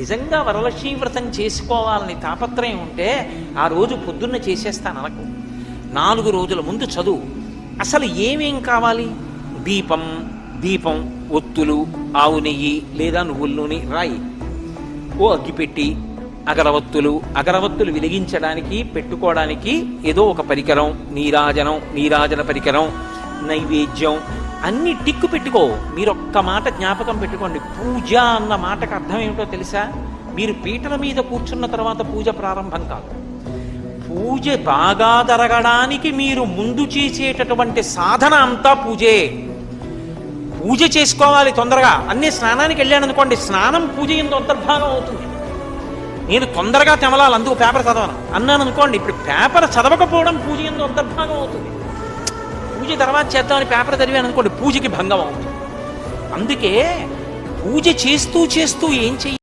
నిజంగా వరలక్ష్మీ వ్రతం చేసుకోవాలని తాపత్రయం ఉంటే ఆ రోజు పొద్దున్న చేసేస్తాను అనకు. 4 రోజుల ముందు చదువు. అసలు ఏమేం కావాలి? దీపం, ఒత్తులు, ఆవు నెయ్యి లేదా నువ్వుల నూనె రాయి, ఓ అగ్గిపెట్టి, అగరవత్తులు వెలిగించడానికి పెట్టుకోవడానికి ఏదో ఒక పరికరం, నీరాజన పరికరం, నైవేద్యం అన్ని టిక్కు పెట్టుకో. మీరు ఒక్క మాట జ్ఞాపకం పెట్టుకోండి, పూజ అన్న మాటకు అర్థం ఏమిటో తెలుసా? మీరు పీటల మీద కూర్చున్న తర్వాత పూజ ప్రారంభం కాదు. పూజ బాగా జరగడానికి మీరు ముందు చేసేటటువంటి సాధన అంతా పూజే. పూజ చేసుకోవాలి తొందరగా. అన్నీ స్నానానికి వెళ్ళాను అనుకోండి, స్నానం పూజ ఎందు అంతర్భాగం అవుతుంది. నేను తొందరగా తెమలాలి, అందుకు పేపర్ చదవను అన్నాను అనుకోండి, ఇప్పుడు పేపర్ చదవకపోవడం పూజ ఎందు అంతర్భాగం అవుతుంది. పూజ తర్వాత చేద్దామని పేపర్ చదివాను అనుకోండి, పూజకి భంగం అవుతుంది. అందుకే పూజ చేస్తూ ఏం చెయ్యాలి?